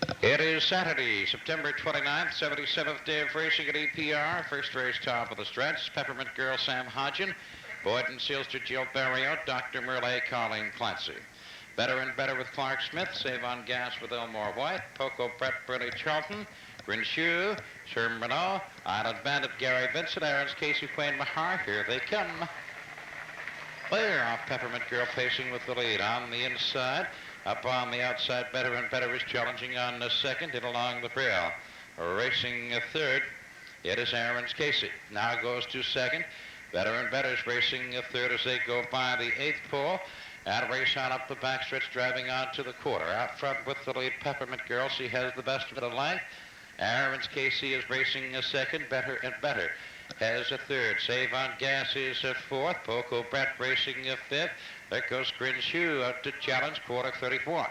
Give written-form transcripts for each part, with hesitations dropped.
It is Saturday, September 29th, 77th day of racing at EPR. First race top of the stretch. Peppermint Girl, Sam Hodgin. Boyden Sealster, Jill Barrieau. Dr. Merle, Colleen Clancy. Better and Better with Clark Smith. Save on Gas with Elmore White. Poco Brett, Burley Charlton. Grinshoe, Sherman Renault. Island Bandit, Gary Vincent. Aaron's Casey Quayne Mahar. Here they come. Clear off Peppermint Girl, pacing with the lead on the inside. Up on the outside, Better and Better is challenging on the second and along the trail. Racing a third, it is Aaron's Casey. Now goes to second. Better and Better is racing a third as they go by the eighth pole. And race on up the backstretch, driving on to the quarter. Out front with the lead, Peppermint Girl. She has the best of the length. Aaron's Casey is racing a second. Better and Better has a third. Save on Gas is a fourth. Poco Brett racing a fifth. There goes Grinshoe out to challenge, quarter 34.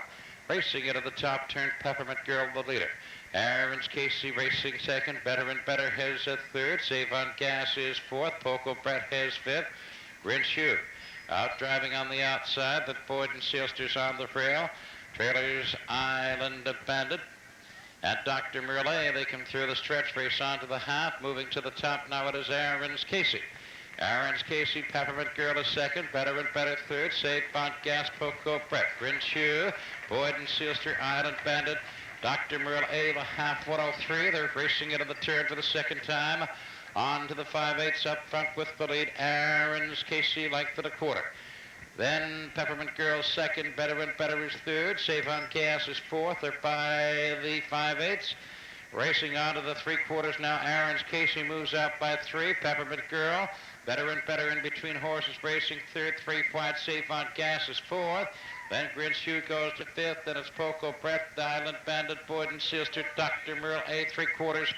Racing into the top turn, Peppermint Girl the leader. Aaron's Casey racing second. Better and Better has a third. Save on Gas is fourth. Poco Brett has fifth. Grinshoe out driving on the outside. The Boyden Sealster's on the rail. Trailers Island Bandit. At Dr. Merle, they come through the stretch, race on to the half. Moving to the top now, it is Aaron's Casey. Aaron's Casey, Peppermint Girl is second. Better and Better third. Save on Gas, Poco Brett. Grinshoe, Boyden Sealster, Island Bandit. Dr. Merle, the half 103. They're racing into the turn for the second time. On to the 5/8 up front with the lead. Aaron's Casey, length of the quarter. Then Peppermint Girl second, Better and Better is third. Save on Gas is fourth. They're by the 5/8. Racing on to the three-quarters now. Aaron's Casey moves out by 3. Peppermint Girl, Better and Better in between horses racing third. 3 wide. Save on Gas is fourth. Then Grinshoe goes to fifth. Then it's Poco Brett, Island Bandit, Boyden Sealster, Dr. Merle, three-quarters.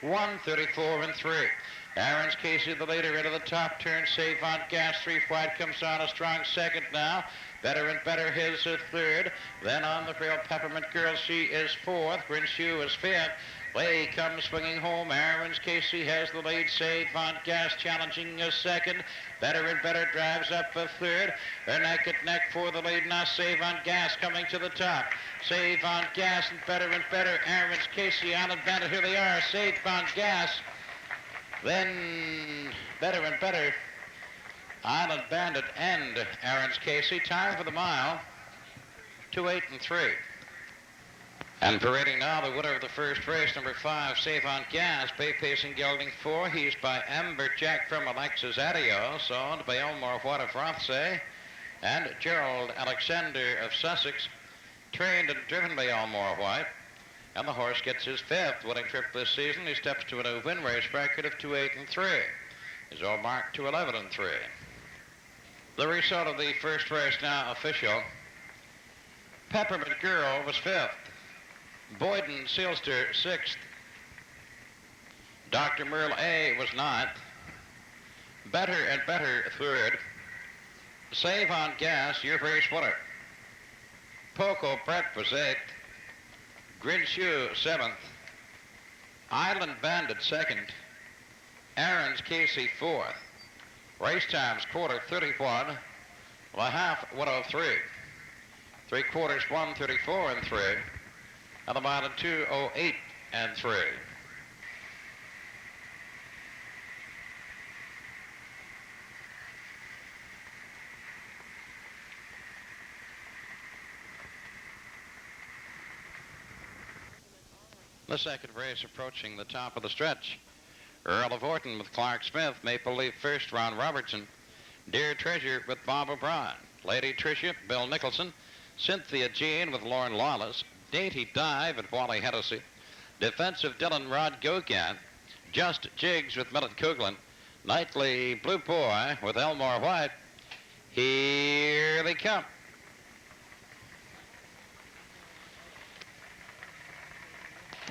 1:34 and 3. Aaron's Casey, the leader, into the top turn. Save on Gas, 3 wide, comes on a strong second now. Better and Better his third. Then on the rail, Peppermint Girl, she is fourth. Grinshoe is fifth. Way comes swinging home. Aaron's Casey has the lead. Save on Gas challenging a second. Better and Better drives up a third. They're neck and neck for the lead now. Save on Gas coming to the top. Save on Gas and Better. Aaron's Casey, Island Bandit, here they are. Save on Gas. Then Better and Better, Island Bandit, and Aaron's Casey. Time for the mile, 2:08 and 3. And parading now the winner of the first race, number 5, Save on Gas, Bay Pacing Gelding 4. He's by Amber Jack from Alexis Adios, owned by Elmore White of Rothsay, and Gerald Alexander of Sussex, trained and driven by Elmore White. And the horse gets his 5th winning trip this season. He steps to a new win race record of 2:08 and 3. He's all marked to 11 and 3. The result of the first race now official. Peppermint Girl was 5th. Boyden Sealster 6th. Dr. Merle was 9th. Better and Better 3rd. Save on Gas, your race winner. Poco Brett was 8th. Grinshoe 7th. Island Bandit 2nd. Aaron's Casey 4th. Race times quarter 31. The half 103. Three-quarters 1:34 and 3. And the mile 2:08 and 3. The second race approaching the top of the stretch. Earl of Orton with Clark Smith, Maple Leaf first, Ron Robertson. Dear Treasure with Bob O'Brien. Lady Tricia, Bill Nicholson. Cynthia Jean with Lauren Lawless. Dainty Dive at Wally Hennessy. Defensive Dylan Rod Gogan. Just Jigs with Millet Coughlan. Nightly Blue Boy with Elmore White. Here they come.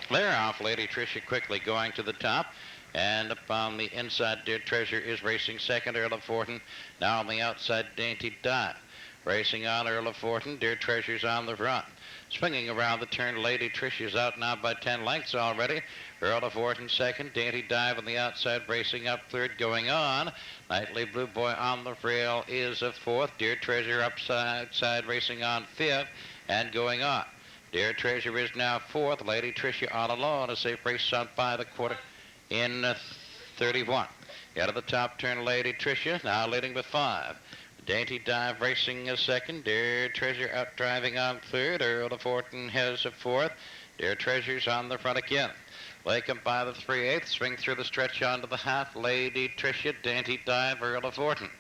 Clear off Lady Tricia quickly going to the top. And up on the inside, Dear Treasure is racing second, Earl of Fortin. Now on the outside, Dainty Dive. Racing on, Earl of Fortin. Dear Treasure's on the run. Swinging around the turn, Lady Tricia's out now by 10 lengths already. Earl of Fortin second. Dainty Dive on the outside, racing up third, going on. Nightly Blue Boy on the rail is a fourth. Dear Treasure upside, racing on fifth and going on. Dear Treasure is now fourth. Lady Tricia all alone as they race on by the quarter in 31. Out of the top turn, Lady Tricia now leading with 5. Dainty Dive racing a second. Dear Treasure out driving on third. Earl of Horton has a fourth. Dear Treasure's on the front again. Lakem by the 3/8. Swing through the stretch onto the half. Lady Tricia, Dainty Dive, Earl of Horton.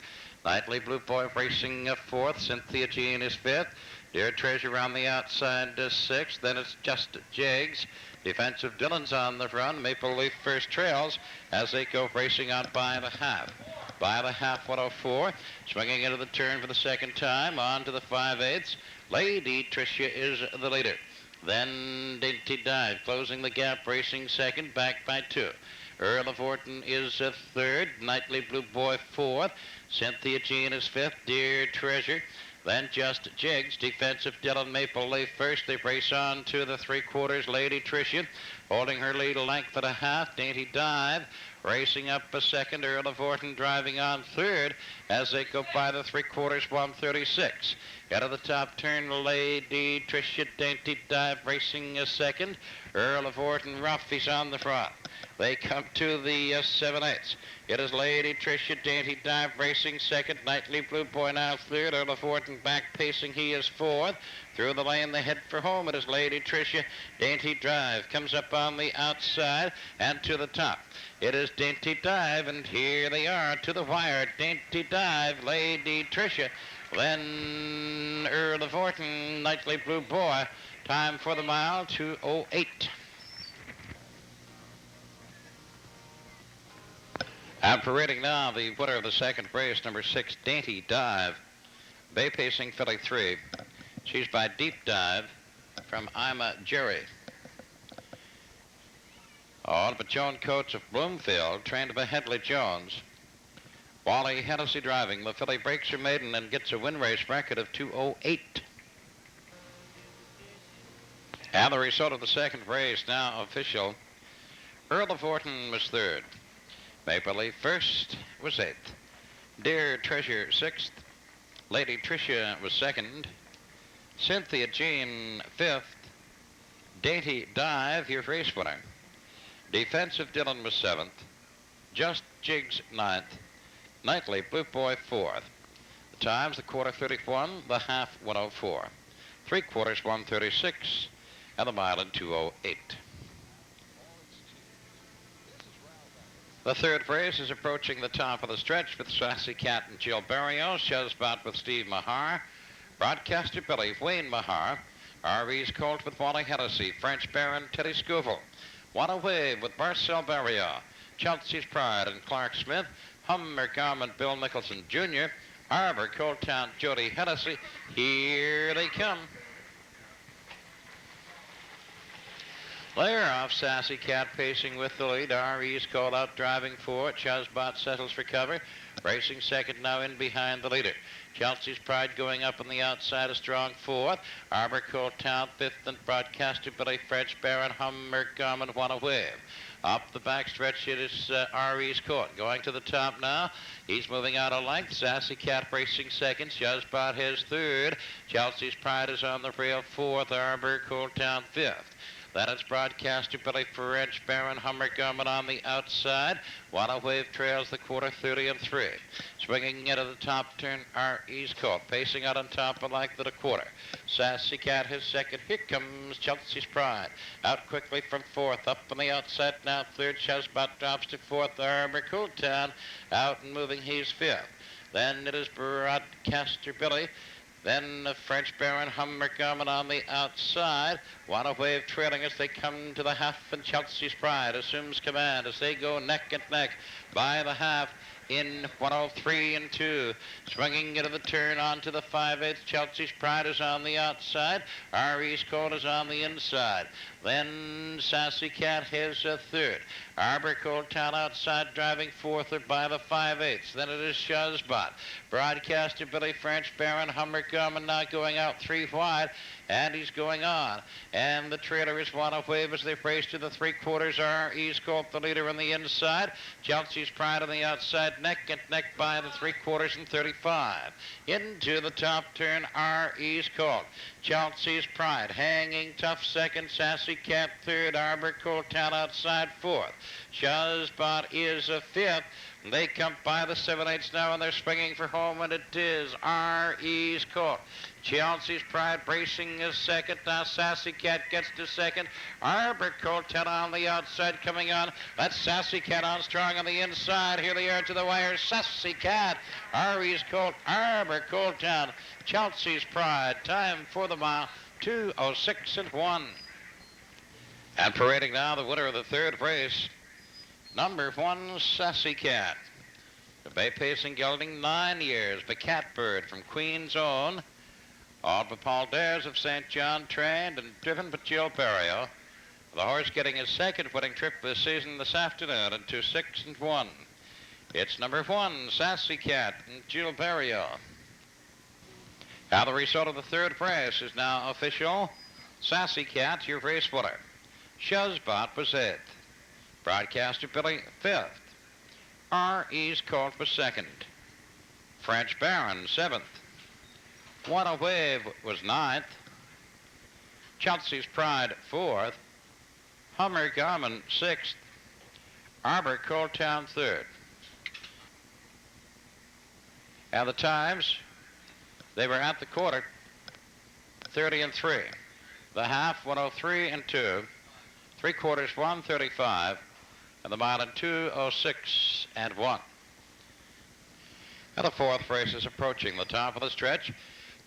Nightly Blue Boy racing a fourth. Cynthia Jean is fifth. Dear Treasure on the outside, 6th. Then it's Just Jigs. Defensive Dillon's on the front. Maple Leaf first trails as they go racing on by the half. By the half, 104. Swinging into the turn for the second time. On to the 5/8. Lady Tricia is the leader. Then Dainty Dive closing the gap, racing second, back by 2. Earl of Horton is third. Nightly Blue Boy fourth. Cynthia Jean is fifth. Dear Treasure. Then Just Jigs. Defensive Dillon, Maple Leaf first. They race on to the 3/4. Lady Tricia holding her lead a length and a half. Dainty Dive racing up a second. Earl of Horton driving on third as they go by the 3/4, 136. Out of the top turn, Lady Tricia, Dainty Dive racing a second. Earl of Horton, Ruffin on the front. They come to the 7/8. It is Lady Tricia, Dainty Dive racing second. Nightly Blue Boy now third. Earl of Horton back pacing. He is fourth. Through the lane, they head for home. It is Lady Tricia, Dainty Dive comes up on the outside and to the top. It is Dainty Dive, and here they are to the wire. Dainty Dive, Lady Tricia, then Earl of Horton, Nightly Blue Boy. Time for the mile, 2:08. And parading now, the winner of the second race, number 6, Dainty Dive. Bay pacing filly 3. She's by Deep Dive from Ima Jerry. Oh, but Joan Coates of Bloomfield, trained by Headley Jones. Wally Hennessy driving. The filly breaks her maiden and gets a win race record of 2:08. And the result of the second race now official. Earl of Horton was third. Maple Leaf first was 8th. Dear Treasure 6th. Lady Tricia was second. Cynthia Jean 5th. Dainty Dive, your race winner. Defensive Dillon was 7th. Just Jigs 9th. Nightly Blue Boy 4th. The times, the quarter 31, the half 104. 3/4, 136, and the mile in 2:08. The third race is approaching the top of the stretch with Sassy Cat and Jill Barrieau, Shazbot with Steve Mahar, Broadcaster Billy, Wayne Mahar, RV's Colt with Wally Hennessy, French Baron Teddy Scoville, Wanna Wave with Marcel Barrieau, Chelsea's Pride and Clark Smith, Hummer Garment Bill Nicholson Jr., Arbor Cold Town Jody Hennessy. Here they come. They're off. Sassy Cat pacing with the lead. R.E.'s called out driving for it. Shazbot settles for cover. Racing second now in behind the leader. Chelsea's Pride going up on the outside, a strong fourth. Arbor Cold Town fifth, and Broadcaster Billy, French Baron, Hummer Garment, Wanna Wave. Up the backstretch, it is R.E.'s Court. Going to the top now. He's moving out a length. Sassy Cat racing second. Shazbot his third. Chelsea's Pride is on the rail fourth. Arbor Cold Town fifth. Then it's Broadcaster Billy, French Baron, Hummer Garment on the outside. Wanna Wave trails the quarter 30 and 3. Swinging into the top turn, R.E.'s Court. Pacing out on top of like the quarter. Sassy Cat his second. Here comes Chelsea's Pride. Out quickly from fourth. Up on the outside now third. Shazbot drops to fourth. Arbor Cold Town out and moving. He's fifth. Then it is Broadcaster Billy. Then the French Baron, Hummer Garment on the outside. Wanna Wave trailing as they come to the half, and Chelsea's Pride assumes command as they go neck and neck by the half in 103 and 2. Swinging into the turn onto the 5/8. Chelsea's Pride is on the outside. R.E.'s Court is on the inside. Then Sassy Cat has a third. Arbor Cold Town outside driving fourth or by the 5/8. Then it is Shazbot. Broadcaster Billy French Baron Hummer Gumman now going out 3 wide, and he's going on. And the trailer is one of wave as they race to the 3/4. R.E.'s Colt the leader on the inside. Chelsea's Pride on the outside, neck and neck by the 3/4 and 35. Into the top turn, R.E.'s Colt. Chelsea's Pride hanging tough second. Sassy Cat third. Arbor Cold Town outside fourth. Shazbot is a fifth. They come by the 7/8 now, and they're swinging for home, and it is R.E.'s Colt. Chelsea's Pride bracing is second. Now Sassy Cat gets to second. Arbor Cold Town on the outside coming on. That's Sassy Cat on strong on the inside. Here they are to the wire. Sassy Cat, R.E.'s Colt, Arbor Cold Town, Chelsea's Pride. Time for the mile, 2:06 and 1. And parading now the winner of the third race, number 1, Sassy Cat. The bay pacing gelding, 9 years. The Catbird from Queen's Own. All but Paul Dares of St. John, trained and driven by Jill Barrieau. The horse getting his second winning trip this season this afternoon into 6 and 1. It's number 1, Sassy Cat and Jill Barrieau. Now the result of the third race is now official. Sassy Cat, your race winner. Shazbot was 8th. Broadcaster Billy 5th. R.E.'s Colt was 2nd. French Baron 7th. What a Wave was 9th. Chelsea's Pride 4th. Hummer Garmin 6th. Arbor Cold Town 3rd. And the times, they were at the quarter, 30 and 3. The half, 103 and 2. 3/4, 135. And the mile in 2:06 and 1. And the fourth race is approaching the top of the stretch.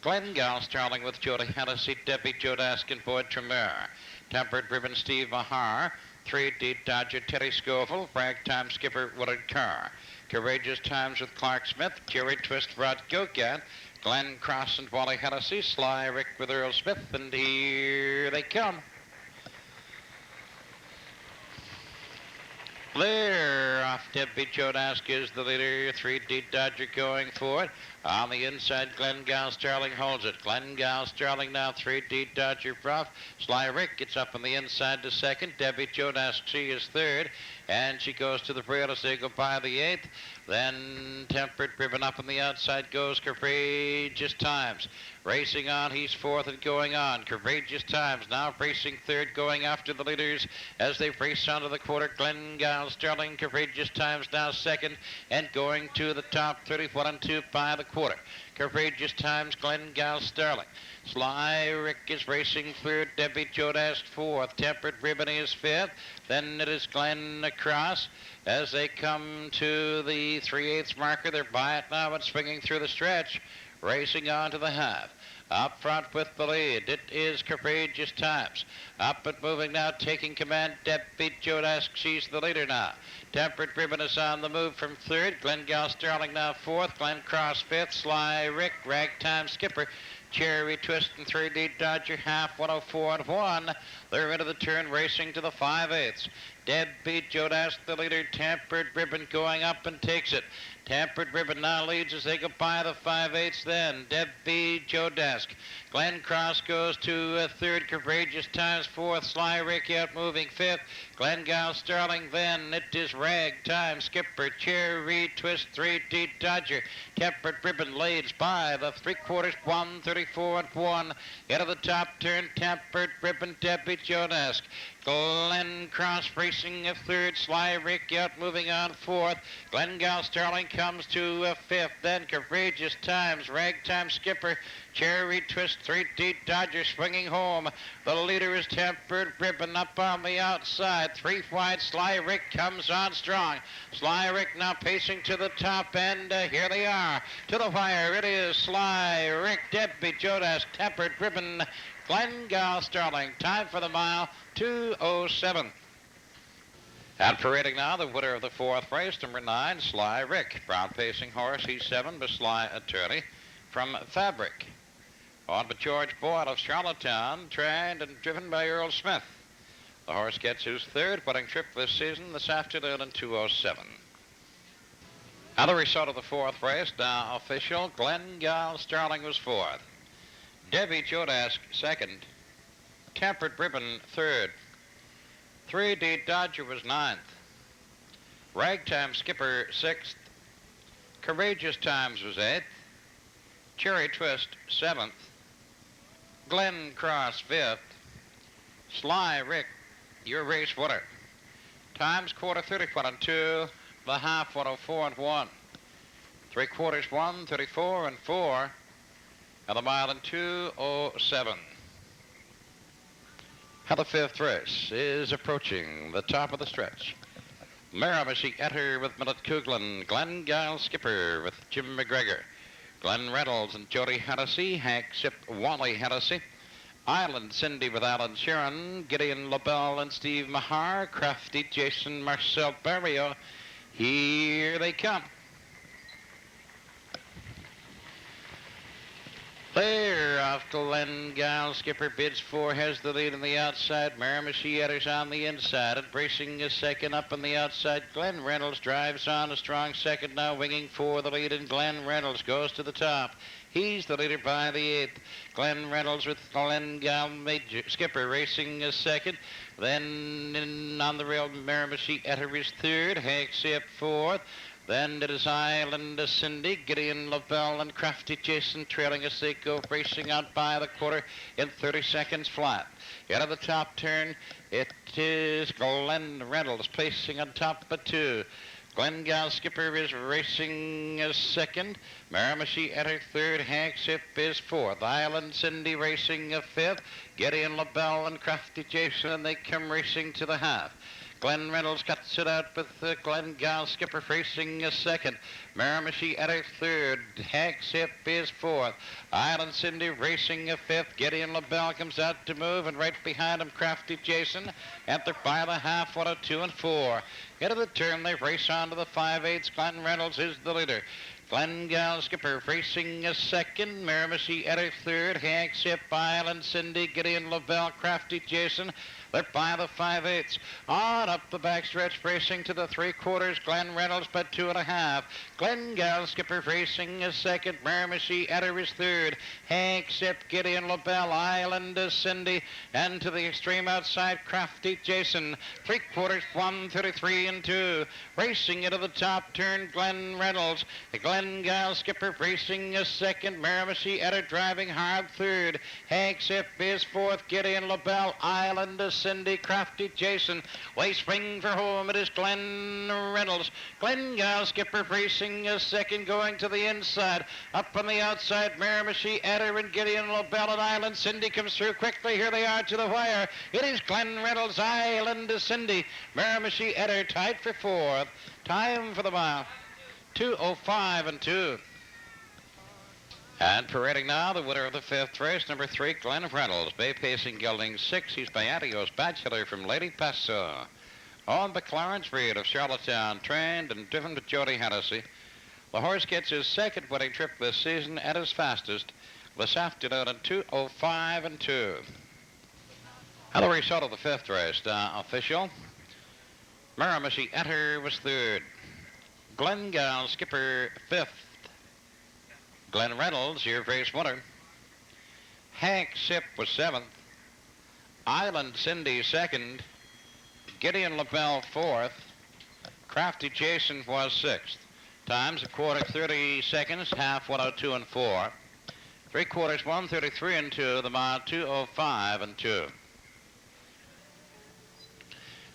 Glengal Starling with Jody Hennessy, Debbie Jodask, and Boyd Tremere. Tempered Ribbon Steve Mahar. 3D Dodger Teddy Scoville. Ragtime Skipper Willard Carr. Courageous Times with Clark Smith. Jerry Twist Rod Gogat. Glenn Cross and Wally Hennessy. Sly Rick with Earl Smith. And here they come. Clear off Debbie Jodask is the leader. 3D Dodger going forward. On the inside, Glengal Starling holds it. Glengal Starling now 3D Dodger Prof. Sly Rick gets up on the inside to second. Debbie Jodask, she is third. And she goes to the rail as they go by the 8th. Then Tempered Ribbon up on the outside goes Courageous Times. Racing on, he's fourth and going on. Courageous Times now racing third, going after the leaders as they race onto the quarter. Glengal Starling, Courageous Times now second, and going to the top, 31 and 2 by the quarter. Courageous Times, Glengal Starling. Sly Rick is racing third. Debbie Jodask fourth. Tempered Ribbon is fifth. Then it is Glenn across as they come to the 3/8 marker. They're by it now and swinging through the stretch. Racing on to the half. Up front with the lead, it is Courageous Times. Up and moving now, taking command, Debbie Jodask, she's the leader now. Tempered Ribbon is on the move from third. Glengal Starling now fourth. Glenn Cross fifth. Sly Rick, Ragtime Skipper, Cherry Twist and 3D Dodger, half, 104 and 1. They're into the turn, racing to the 5/8. Debbie Jodask, the leader. Tempered Ribbon going up and takes it. Tempered Ribbon now leads as they go by the 5/8. Then Debbie Jodask. Glenn Cross goes to third. Courageous Times fourth. Sly Rick out moving fifth. Glengal Starling. Then it is Ragtime Skipper, Cherry Twist, 3D Dodger. Tempered Ribbon leads by the 3/4, 134 and 1. Into the top turn, Tempered Ribbon, Debbie Jodask. Glenn Cross racing a third. Sly Rick out moving on fourth. Glengal Starling comes to fifth. Then Courageous Times, Ragtime Skipper, Cherry Twist, 3D Dodger swinging home. The leader is Tempered Ribbon up on the outside. 3 wide. Sly Rick comes on strong. Sly Rick now pacing to the top, and here they are. To the wire, it is Sly Rick, Debbie Jodask, Tempered Ribbon, Glengal Starling. Time for the mile, 2:07. And parading now, the winner of the fourth race, number 9, Sly Rick. Brown pacing horse, he's 7, but Sly Attorney from Fabric. On by George Boyd of Charlottetown, trained and driven by Earl Smith. The horse gets his third winning trip this season this afternoon in 2:07. Now the result of the fourth race, now official. Glengal Starling was fourth. Debbie Jodask second. Tempered Ribbon third. 3D Dodger was ninth. Ragtime Skipper sixth. Courageous Times was eighth. Cherry Twist seventh. Glen Cross fifth. Sly Rick, your race winner. Times quarter 31 and 2. The half 104 and 1. 3/4 1, 34 and 4. And the mile in 2:07. How the fifth race is approaching the top of the stretch. Miramichi Etter with Millet Coughlan. Glengal Skipper with Jim McGregor. Glenn Reynolds and Jody Hennessy. Hank Ship Wally Hennessy. Island Cindy with Alan Sharon. Gideon LaBelle and Steve Mahar. Crafty Jason Marcel Barrieau. Here they come. Clear off Glengal. Skipper bids 4, has the lead on the outside. Miramichi Etter's on the inside, and bracing a second up on the outside. Glenn Reynolds drives on a strong second now, winging for the lead, and Glenn Reynolds goes to the top. He's the leader by the 8th. Glenn Reynolds with Glengal Skipper racing a second. Then on the rail, Miramichi Etter is third. Hank Sip fourth. Then it is Island Cindy, Gideon LaBelle, and Crafty Jason trailing as they go racing out by the quarter in 30 seconds flat. Out of the top turn, it is Glenn Reynolds placing on top of 2. Glengal Skipper is racing as second. Miramichi Etter third. Hank Sip is fourth. Island Cindy racing a fifth. Gideon LaBelle and Crafty Jason, and they come racing to the half. Glenn Reynolds cuts it out with Glengal Skipper racing a second. Miramichi Etter third. Hank Sip is fourth. Island Cindy racing a fifth. Gideon LaBelle comes out to move, and right behind him Crafty Jason. Enter by the half, 102 and 4. Into the turn, they race on to the 5/8. Glenn Reynolds is the leader. Glengal Skipper racing a second. Miramichi Etter third. Hank Sip, Island Cindy, Gideon LaBelle, Crafty Jason. They're by the 5/8. On up the backstretch, racing to the 3/4. Glenn Reynolds by 2.5. Glengal Skipper racing a second. Miramichi Etter is third. Hank Sip, Gideon LaBelle, Island Cindy, and to the extreme outside, Crafty Jason. 3/4, 1:33 and 2. Racing into the top turn, Glenn Reynolds. Glengal Skipper racing a second. Miramichi Etter driving hard third. Hank Sip is fourth. Gideon LaBelle, Island Cindy, Crafty Jason. Way spring for home. It is Glenn Reynolds. Glengal Skipper racing a second, going to the inside. Up on the outside, Miramichi Etter and Gideon LaBelle, and Island Cindy comes through quickly. Here they are to the wire. It is Glenn Reynolds, Island Cindy. Miramichi Etter tied for fourth. Time for the mile, 2:05 and 2. And parading now, the winner of the fifth race, number 3, Glenn Reynolds. Bay Pacing gelding 6. He's Bayatios Bachelor from Lady Paso. On the Clarence Reed of Charlottetown, trained and driven with Jody Hennessy. The horse gets his second winning trip this season at his fastest this afternoon in 2:05 and 2. And the result of the fifth race, official. Miramichi Etter was third. Glengal Skipper fifth. Glenn Reynolds, your race winner. Hank Sip was seventh. Island Cindy second. Gideon LaBelle fourth. Crafty Jason was sixth. Times, 1/4 30 seconds, half 102 and 4. 3/4 1:33 and 2. The mile 2:05 and 2.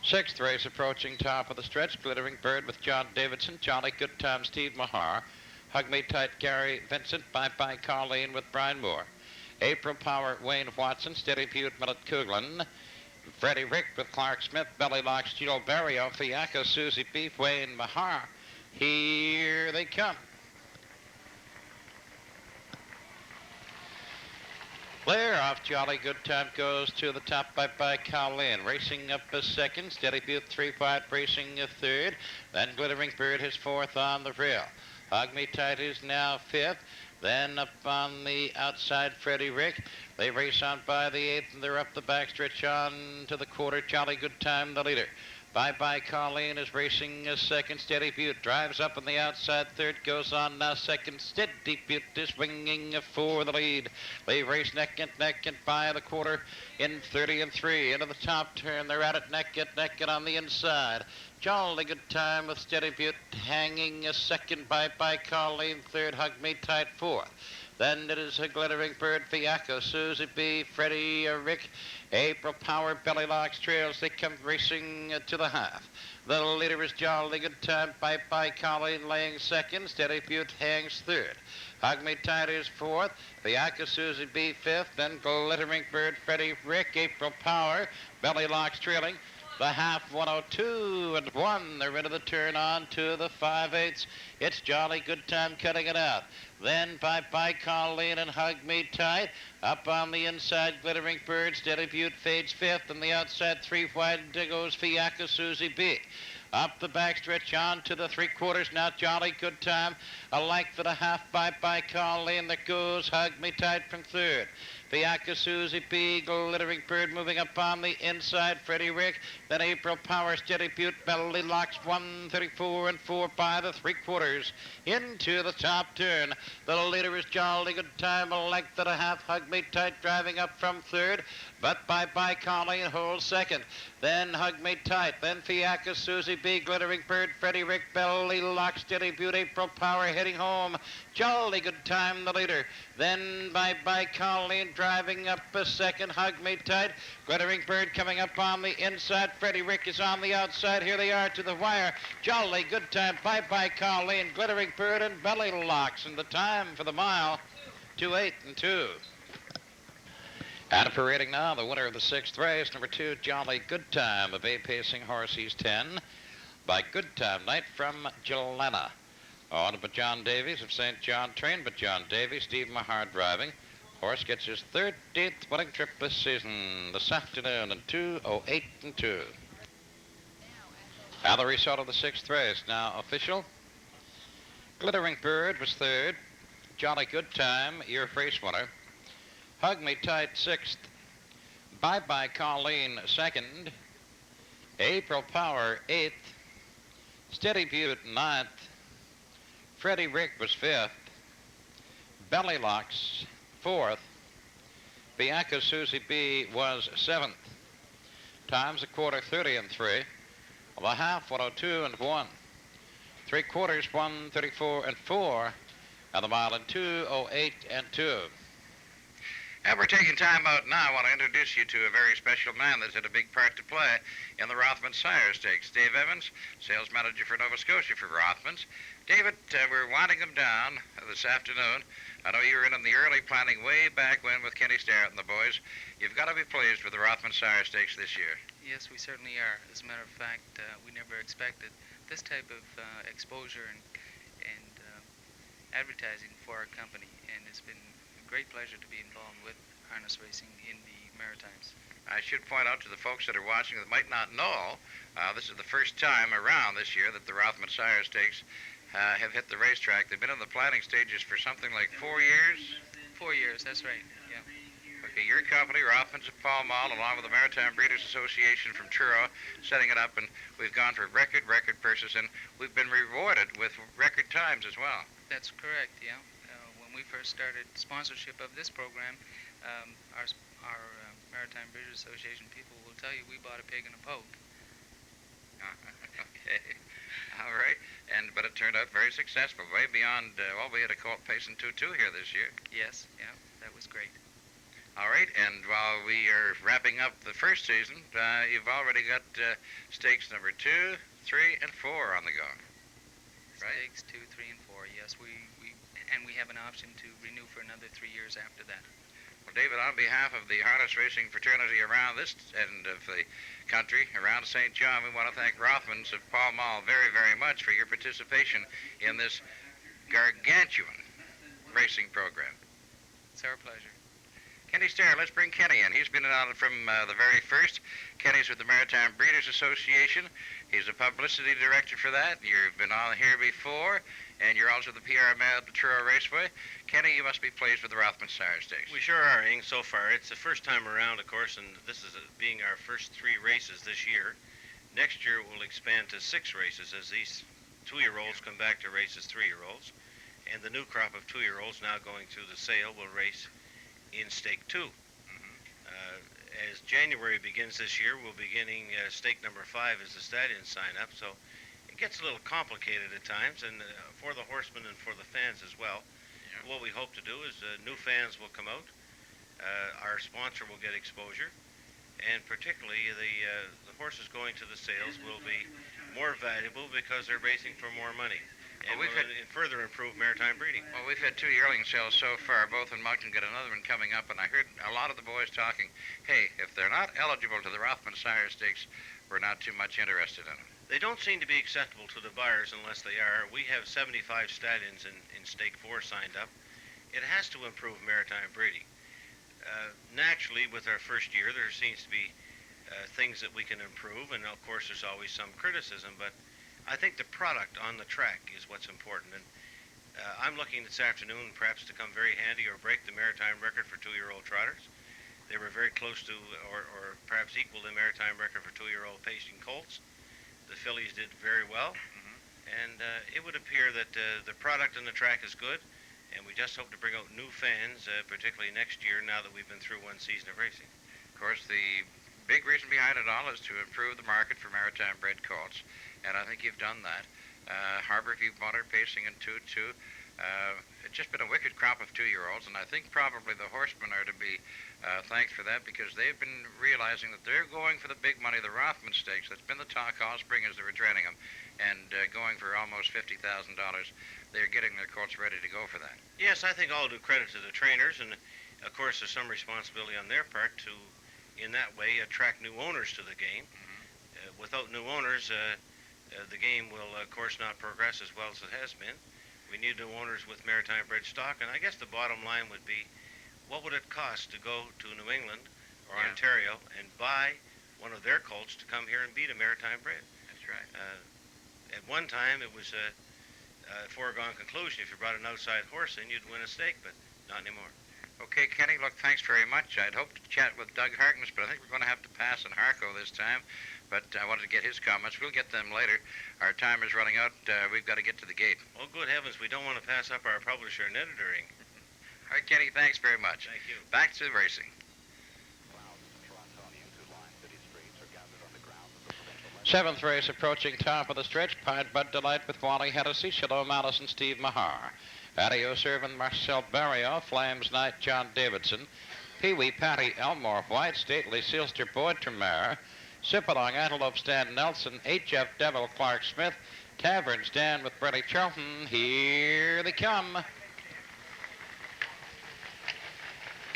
Sixth race approaching top of the stretch. Glittering Bird with John Davidson. Jolly Good Time Steve Mahar. Hug Me Tight Gary Vincent. Bye Bye Colleen with Brian Moore. April Power Wayne Watson. Steady Butte Millet Coughlan. Freddie Rick with Clark Smith. Belly Locks Gilles Barrio. Fiacca Susie Beef Wayne Mahar. Here they come. Clear off Jolly Good Time goes to the top by Colleen. Racing up a second. Steady Butte 3-5 racing a third. Then Glittering Bird his fourth on the rail. Hug Me Tight is now fifth. Then up on the outside, Freddie Rick. They race on by the 8th, and they're up the backstretch on to the quarter. Jolly Good Time, the leader. Bye-Bye Colleen is racing a second. Steady Butte drives up on the outside. Third goes on now second. Steady Butte is winging for the lead. They race neck and by the quarter in 30 and 3. Into the top turn. They're at it neck and on the inside. Jolly Good Time with Steady Butte hanging a second. Bye-Bye Colleen. Third. Hug Me Tight. Fourth. Then it is a Glittering Bird, Fiacco, Susie B, Freddie Rick, April Power, Belly Locks, Trails. They come racing to the half. The leader is Jolly Good Time. Bye-Bye Colleen laying second. Steady Butte hangs third. Hug Me Tight is fourth. Fiacco, Susie B fifth. Then Glittering Bird, Freddie Rick, April Power, Belly Locks trailing. The half 102 and 1. They're into the turn on to the 5/8. It's Jolly Good Time cutting it out. Then Bye-Bye Colleen and Hug Me Tight. Up on the inside, Glittering Bird. Steady Butte fades fifth. On the outside, 3 wide goes Fiacco, Susie B. Up the backstretch on to the 3/4. Now Jolly Good Time. A like for the half. Bye-Bye Colleen. That goes Hug Me Tight from third. Fiacco, Susie B, Glittering Bird moving up on the inside. Freddie Rick. Then April Power, Steady Butte, Belly Locks, 134 and 4 by the 3/4. Into the top turn. The leader is Jolly Good Time, a length and a half. Hug Me Tight driving up from third. But Bye-Bye Colleen holds second. Then Hug Me Tight. Then Fiacco, Susie B, Glittering Bird, Freddie Rick, Belly Locks, Steady Butte, April Power heading home. Jolly Good Time, the leader. Then Bye-Bye Colleen driving up a second. Hug Me Tight. Glittering Bird coming up on the inside. Freddie Rick is on the outside. Here they are to the wire. Jolly Good Time, Bye-Bye Colleen, Glittering Bird, and Belly Locks. And the time for the mile, 2:08 and 2. And parading now, the winner of the 6th race, number 2, Jolly Good Time, of A-pacing horse. He's 10 by Good Time Night from Jelena. On to John Davies of St. John, trained by John Davies. Steve Mahar driving. Horse gets his 13th winning trip this season this afternoon in 2:08 and 2. Now the result of the 6th race, now official. Glittering Bird was 3rd. Jolly Good Time, your race winner. Hug Me Tight, 6th. Bye-Bye Colleen, 2nd. April Power, 8th. Steady Butte, 9th. Freddie Rick was 5th. Belly Locks, 4th. Fiacco, Susie B was 7th. Times a quarter, 30 and 3. The half, 102 and 1. 3/4, 134 and 4. And the mile in 2:08 and 2. And we're taking time out now. I want to introduce you to a very special man that's had a big part to play in the Rothman Sire Stakes. Dave Evans, sales manager for Nova Scotia for Rothmans. David, we're winding them down this afternoon. I know you were in the early planning way back when with Kenny Starrett and the boys. You've got to be pleased with the Rothman Sire Stakes this year. Yes, we certainly are. As a matter of fact, we never expected this type of exposure and advertising for our company, and it's been a great pleasure to be involved with harness racing in the Maritimes. I should point out to the folks that are watching that might not know, this is the first time around this year that the Rothman Sire Stakes have hit the racetrack. They've been in the planning stages for something like 4 years? 4 years, that's right, yeah. Okay, your company, Rothmans of Pall Mall, along with the Maritime Breeders Association from Truro, setting it up, and we've gone for record purses, and we've been rewarded with record times as well. That's correct, yeah. When we first started sponsorship of this program, our Maritime Breeders Association people will tell you we bought a pig in a poke. Okay, all right, but it turned out very successful, way beyond, we had a colt pacing 2-2 here this year. Yes, yeah, that was great. All right, and while we are wrapping up the first season, you've already got stakes number 2, 3, and 4 on the go. Right? Stakes 2, 3, and 4, yes. We have an option to renew for another 3 years after that. Well, David, on behalf of the harness racing fraternity around this end of the country, around St. John, we want to thank Rothmans of Pall Mall very, very much for your participation in this gargantuan racing program. It's our pleasure. Kenny Starr, let's bring Kenny in. He's been on from the very first. Kenny's with the Maritime Breeders Association. He's a publicity director for that. You've been on here before, and you're also the PR man at the Truro Raceway. Kenny, you must be pleased with the Rothman Sire Stakes. We sure are, Ing, so far. It's the first time around, of course, and this is being our first 3 races this year. Next year, we'll expand to 6 races as these 2-year-olds come back to race as 3-year-olds. And the new crop of 2-year-olds now going through the sale will race in Stake 2. As January begins this year, we'll be beginning stake number 5 as the stallions sign up. So it gets a little complicated at times, and for the horsemen and for the fans as well. Yeah. What we hope to do is new fans will come out. Our sponsor will get exposure, and particularly the horses going to the sales will be more valuable because they're racing for more money. And we've had further improved maritime breeding. Well, we've had 2 yearling sales so far, both in Moncton. Got another one coming up, and I heard a lot of the boys talking, hey, if they're not eligible to the Rothman Sire Stakes, we're not too much interested in them. They don't seem to be acceptable to the buyers unless they are. We have 75 stallions in Stake 4 signed up. It has to improve maritime breeding. Naturally, with our first year, there seems to be things that we can improve, and of course there's always some criticism, but I think the product on the track is what's important, and I'm looking this afternoon perhaps to come very handy or break the maritime record for 2-year-old trotters. They were very close to, or perhaps equal the maritime record for 2-year-old pacing colts. The fillies did very well, and it would appear that the product on the track is good, and we just hope to bring out new fans, particularly next year now that we've been through 1 season of racing. Of course, the big reason behind it all is to improve the market for maritime bred colts. And I think you've done that. Harborview Butter pacing in 2-2. It's just been a wicked crop of 2-year-olds, and I think probably the horsemen are to be thanked for that because they've been realizing that they're going for the big money, the Rothman Stakes. That's been the talk all spring as they were training them, and going for almost $50,000. They're getting their colts ready to go for that. Yes, I think all due credit to the trainers, and of course there's some responsibility on their part to, in that way, attract new owners to the game. Without new owners, the game will, of course, not progress as well as it has been. We need new owners with maritime bred stock, and I guess the bottom line would be, what would it cost to go to New England or Ontario and buy one of their colts to come here and beat a maritime bred? That's right. At one time, it was a foregone conclusion. If you brought an outside horse in, you'd win a stake, but not anymore. Okay, Kenny, look, thanks very much. I'd hoped to chat with Doug Harkness, but I think we're going to have to pass on Harco this time. But I wanted to get his comments. We'll get them later. Our time is running out. We've got to get to the gate. Oh, good heavens, we don't want to pass up our publisher and editoring. All right, Kenny, thanks very much. Thank you. Back to the racing. 7th race approaching top of the stretch. Pied Bud Delight with Wally Hennessy, Shalom Alice, and Steve Mahar. Barrieau Servant, Marcel Barrieau, Flames Knight, John Davidson, Pee-wee Patty, Elmore White, Stately Sealster, Boyd Tremere, Sip-along Antelope Stan Nelson, H.F. Devil, Clark Smith, Tavern Stand with Brady Charlton. Here they come.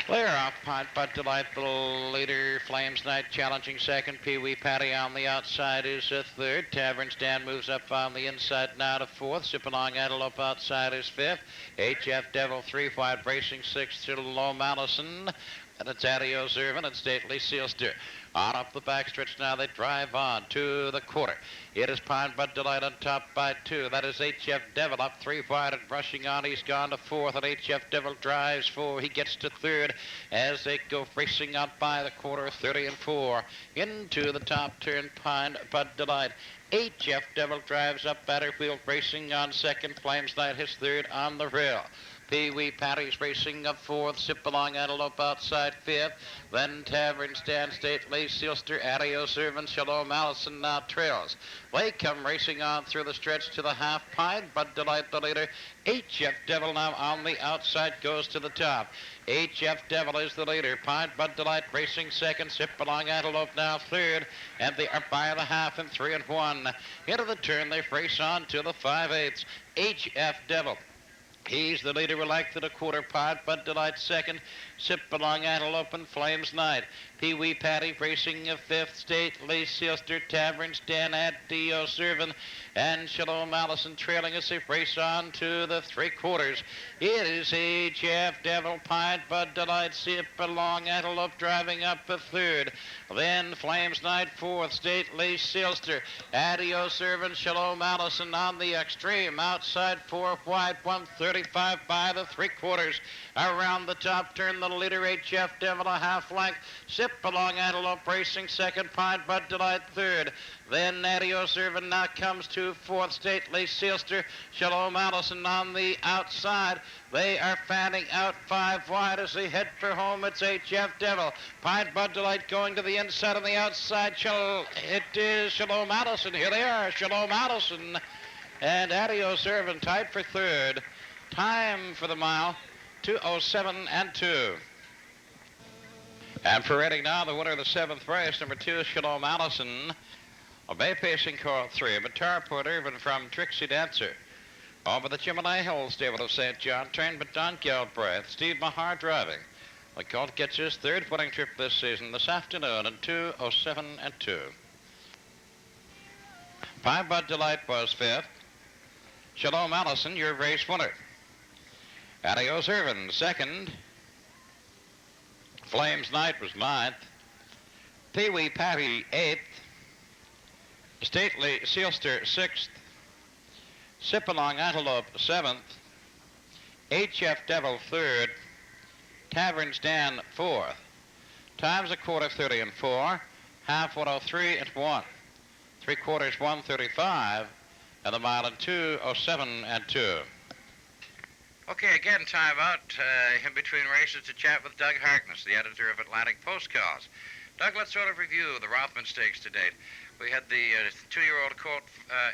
Clear off Pied Bud Delight, the leader. Flames Knight challenging second. Pee-wee Patty on the outside is a third. Tavern Stand moves up on the inside now to fourth. Sip-along Antelope outside is fifth. H.F. Devil 3 wide racing sixth to Low Allison. And it's Adio Zervin and Stately Sealster. On up the backstretch now, they drive on to the quarter. It is Pied Bud Delight on top by 2. That is H.F. Devil up 3 wide and rushing on. He's gone to fourth, and H.F. Devil drives 4. He gets to third as they go racing out by the quarter, 30 and 4. Into the top turn, Pied Bud Delight. H.F. Devil drives up Batterfield racing on second. Flames Knight his third on the rail. Pee-wee Patty's racing up fourth. Sip-along Antelope outside fifth. Then Tavern Stand, Stately Sealster, Adio Servant, Shalom Allison now trails. They come racing on through the stretch to the half. Pied Bud Delight the leader. H.F. Devil now on the outside goes to the top. H.F. Devil is the leader. Pied Bud Delight racing second. Sip-along Antelope now third. And they are by the half and 3 and 1. Into the turn they race on to the 5/8. H.F. Devil. He's the leader. We like to the quarter. Pied Bud Delight second. Sip-along Antelope and Flames Knight. Pee-wee Patty racing a fifth. Stately Sealster, Tavern Stand, Adio Servant, and Shalom Allison trailing as they race on to the 3/4. It is HF Devil, Pint, Bud Delight, Sip Along, Antelope driving up the 3rd. Then Flames Night 4th, Stately Silster, Adios Servant, Shalom Allison on the extreme. Outside 4 wide, 135 by the 3/4. Around the top turn, the leader HF Devil a half length. Sip Along, Antelope racing second, Pint, Bud Delight 3rd. Then Adios Servant now comes to 4th, Stately Silster, Shalom Allison on the outside. They are fanning out 5 wide as they head for home. It's HF Devil. Pint, Bud Delight going to the inside on the outside. It is Shalom Allison. Here they are, Shalom Allison and Adios Servant tied for 3rd. Time for the mile, 2:07 and 2. And parading now, the winner of the 7th race, number 2, Shalom Allison. A Bay Pacing Call 3, Matar Port Irvin from Trixie Dancer. Over the Gemini Hills stable of St. John, trained by Don Galbraith, Steve Mahar driving. The colt gets his 3rd winning trip this season this afternoon in 2:07 and 2. Pine Bud Delight was 5th. Shalom Allison, your race winner. Adios Irvin, 2nd. Flames Night was 9th. Pee Wee Patty, 8th. Stately Sealster, 6th. Sip Along Antelope, 7th. HF Devil, 3rd. Tavern Stand, 4th. Times a quarter, 30 and 4. Half 103 and 1. 3/4, 135. And the mile in 2:07 and 2. Okay, again, time out in between races to chat with Doug Harkness, the editor of Atlantic Postcards. Doug, let's sort of review the Rothman Stakes to date. We had the 2-year-old colt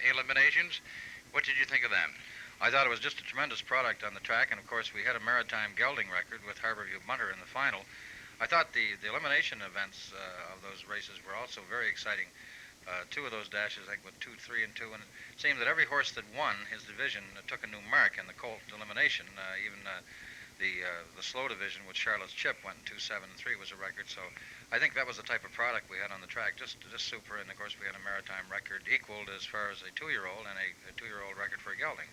eliminations. What did you think of them? I thought it was just a tremendous product on the track, and of course we had a maritime gelding record with Harborview Munter in the final. I thought the elimination events of those races were also very exciting. 2 of those dashes, I think, with 2, 3, and 2, and it seemed that every horse that won his division took a new mark in the colt elimination. Even the slow division with Charlotte's Chip went in 2, 7, and 3 was a record. So I think that was the type of product we had on the track, just super. And of course we had a maritime record equaled as far as a 2-year-old and a 2-year-old record for a gelding.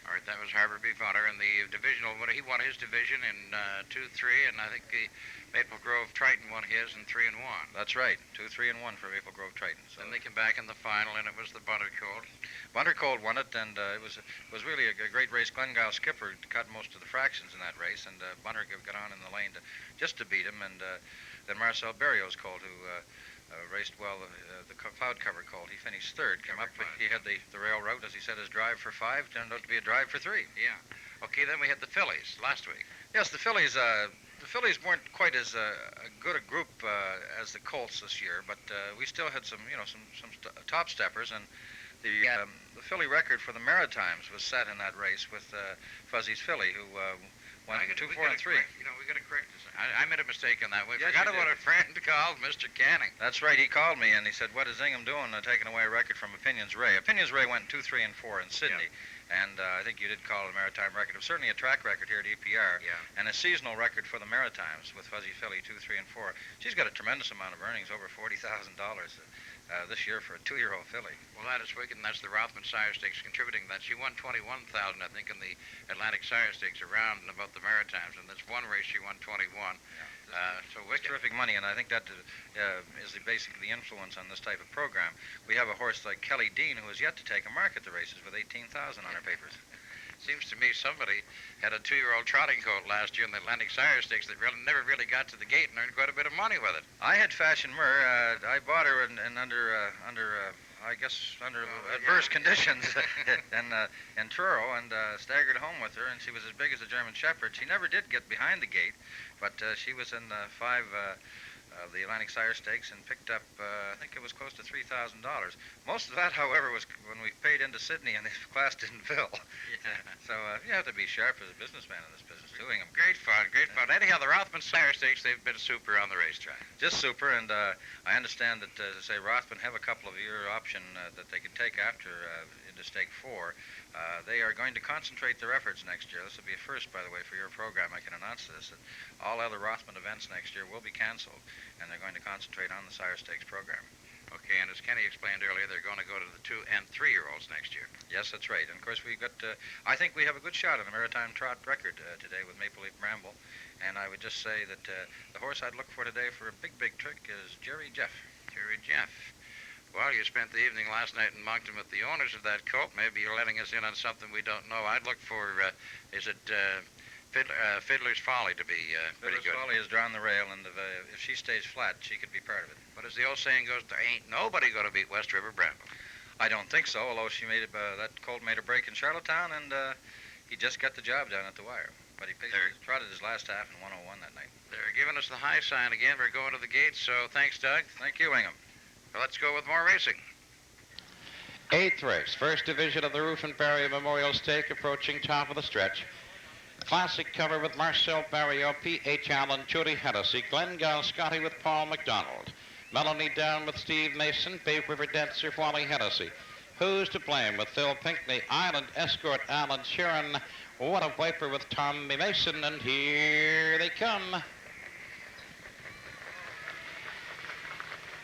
All right, that was Harborview Munter in the divisional winner. He won his division in 2, 3, and I think the Maple Grove Triton won his in 3 and 1. That's right, 2, 3, and 1 for Maple Grove Triton. So then they came back in the final, and it was the Bunter Colt. Bunter Colt won it, and it was really a great race. Glengyle Skipper cut most of the fractions in that race, and Bunter got on in the lane just to beat him. And then Marcel Barrieau's colt, who raced well, the cloud cover colt. He finished 3rd, came up, he had the rail route, as he said, his drive for 5, turned out to be a drive for 3. Yeah. Okay, then we had the fillies last week. Yes, the fillies weren't quite as good a group as the colts this year, but we still had some top steppers, and the filly record for the Maritimes was set in that race with Fuzzy's filly, who went 2, 4, and 3. We got to correct this. I made a mistake on that. We Yes, forgot you about did. a friend called Mr. Canning. That's right. He called me and he said, "What is Ingham doing, taking away a record from Opinions Ray?" Opinions Ray went 2, 3, and 4 in Sydney, and I think you did call it a maritime record. It was certainly a track record here at EPR, and a seasonal record for the Maritimes with Fuzzy Philly 2, 3, and 4. She's got a tremendous amount of earnings, over $40,000 this year for a 2-year-old filly. Well, that is wicked, and that's the Rothman Sire Stakes contributing to that. She won $21,000, I think, in the Atlantic Sire Stakes around and about the Maritimes, and that's one race she won 21. So wicked. Terrific money, and I think that is basically the influence on this type of program. We have a horse like Kelly Dean, who has yet to take a mark at the races with 18,000 on her papers. Seems to me somebody had a 2-year-old trotting colt last year in the Atlantic Sire Stakes that never really got to the gate and earned quite a bit of money with it. I had Fashion Mur. I bought her in under adverse conditions in Truro, and staggered home with her, and she was as big as a German Shepherd. She never did get behind the gate, but she was in 5 of the Atlantic Sire Stakes and picked up, I think it was close to $3,000. Most of that, however, was when we paid into Sydney and the class didn't fill. So you have to be sharp as a businessman in this business, too, Ingham. Great fun, great fun. Anyhow, the Rothman Sire Stakes, they've been super on the racetrack. Just super, and I understand that, as I say, Rothman have a couple of year option that they can take after into Stake 4. They are going to concentrate their efforts next year. This will be a first, by the way, for your program. I can announce this, that all other Rothman events next year will be canceled, and they're going to concentrate on the Sire Stakes program. Okay, and as Kenny explained earlier, they're going to go to the 2 and 3-year-olds next year. Yes, that's right. And of course, we've got, I think we have a good shot at a Maritime Trot record today with Maple Leaf Bramble. And I would just say that the horse I'd look for today for a big trick is Jerry Jeff. Jerry Jeff. Well, you spent the evening last night in Moncton with the owners of that colt. Maybe you're letting us in on something we don't know. I'd look for, Fiddler's Folly to be pretty good. Fiddler's Folly has drawn the rail, and if she stays flat, she could be part of it. But as the old saying goes, there ain't nobody going to beat West River Bramble. I don't think so, although she made that colt made a break in Charlottetown, and he just got the job done at the wire. But he trotted his last half in 101 that night. They're giving us the high sign again. We're going to the gate, so thanks, Doug. Thank you, Ingham. Well, let's go with more racing. 8th race, first division of the Ruffin Barrieau Memorial Stake, approaching top of the stretch. Classic cover with Marcel Barrieau, P.H. Allen, Judy Hennessy, Glenn Scotty with Paul McDonald. Melanie Down with Steve Mason, Bay River Dancer, Wally Hennessy. Who's to Blame with Phil Pinckney, Island Escort, Alan Sheeran, What a Wiper with Tommy Mason, and here they come.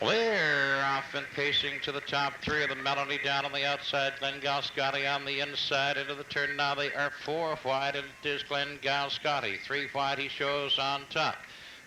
We're off and pacing to the top 3 of the Melanie Down on the outside, Glenn Scotty on the inside into the turn. Now they are 4 wide, and it is Glenn Scotty. 3 wide he shows on top.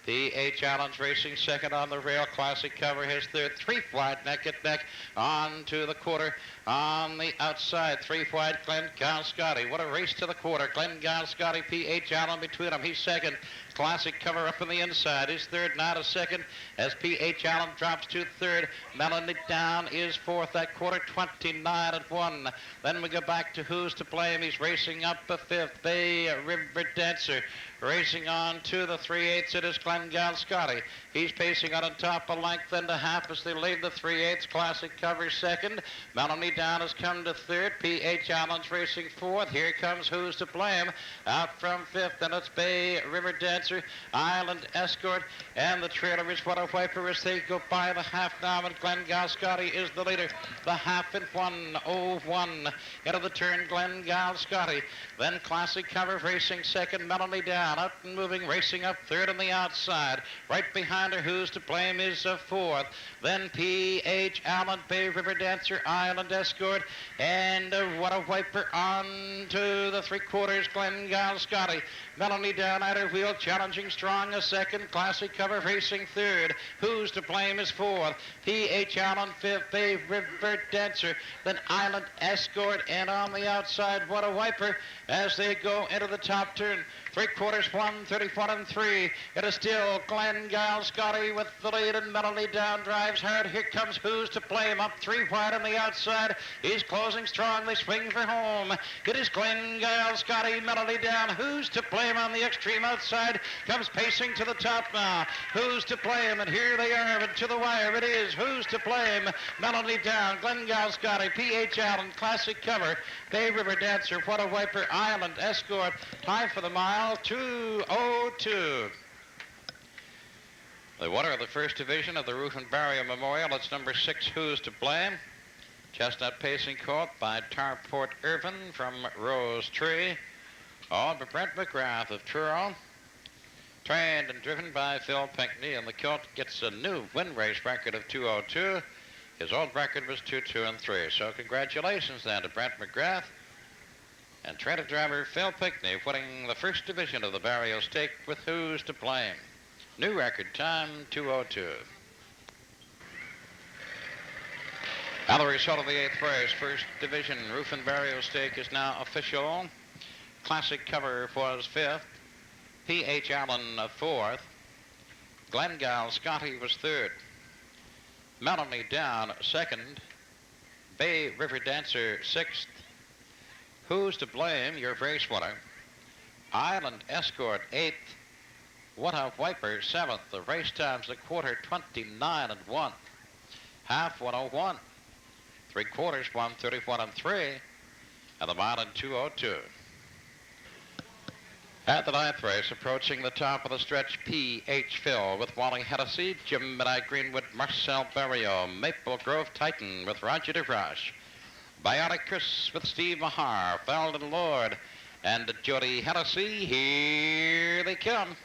P.H. Allen's racing second on the rail. Classic cover his third. 3 wide, neck and neck on to the quarter on the outside. 3 wide, Glenn Scotty. What a race to the quarter. Glenn Scotty, P.H. Allen between them. He's second. Classic cover up on the inside. He's third, now to second as P.H. Allen drops to third. Melanie Down is fourth. That quarter, 29-1. Then we go back to Who's to Blame. He's racing up a fifth. Bay River Dancer racing on to the 3/8. It is Glenn Scotty. He's pacing on top a length and a half as they leave the 3/8. Classic cover second. Melanie Down has come to third. P.H. Allen's racing fourth. Here comes Who's to Blame out from fifth, and it's Bay River Dancer, Island Escort, and the trailer is What a Wiper as they go by the half now, and Glenn Scotty is the leader. The half in 1:01. Into the turn, Glenn Scotty. Then Classic cover racing second. Melanie Down out and moving, racing up third on the outside. Right behind her, Who's to Blame is a fourth. Then P.H. Allen, Bay River Dancer, Island Escort, and What a Wiper on to the 3/4, Glenn Scotty. Melanie Down at her wheel, challenging strong a second. Classic cover racing third. Who's to Blame is fourth. P.H. Allen fifth. Bay River Dancer. Then Island Escort, and on the outside, What a Wiper as they go into the top turn. 3/4, 1:34-3. It is still Glenn Scotty with the lead, and Melanie Down drives hard. Here comes Who's to Blame up 3 wide on the outside. He's closing strong. They swing for home. It is Glenn Scotty, Melanie Down. Who's to Blame on the extreme outside comes pacing to the top now. Who's to Blame, and here they are, and to the wire it is Who's to Blame. Melanie Down, Glenn Scotty, P.H. Allen, Classic cover, Bay River Dancer, What a Wiper, Island Escort. Time for the mile, 2:02. The winner of the first division of the Ruffin Barrieau Memorial, it's number 6, Who's to Blame. Chestnut pacing caught by Tarport Irvin from Rose Tree. Owned by Brent McGrath of Truro. Trained and driven by Phil Pinckney, and the colt gets a new win race record of 2:02. His old record was 2-2-3. So congratulations then to Brent McGrath and trainer driver Phil Pinckney winning the first division of the Barrieau Stake with Who's to Blame. New record time, 2:02. Now the result of the 8th race. First division Ruffin Barrieau Stake is now official. Classic cover was 5th. P.H. Allen 4th. Glenn Scotty was 3rd. Melanie Down 2nd. Bay River Dancer 6th. Who's to Blame, your race winner. Island Escort 8th. What a Wiper 7th. The race times the quarter 29-1. Half 1:01. 3/4 1:31-3. And the mile in 2:02. At the 9th race, approaching the top of the stretch, P.H. Phil with Wally Hennessy, Jim Midnight Greenwood, Marcel Barrieau, Maple Grove Titan with Roger DeVrash, Bionic Chris with Steve Mahar, Feldon Lord, and Jody Hennessy. Here they come.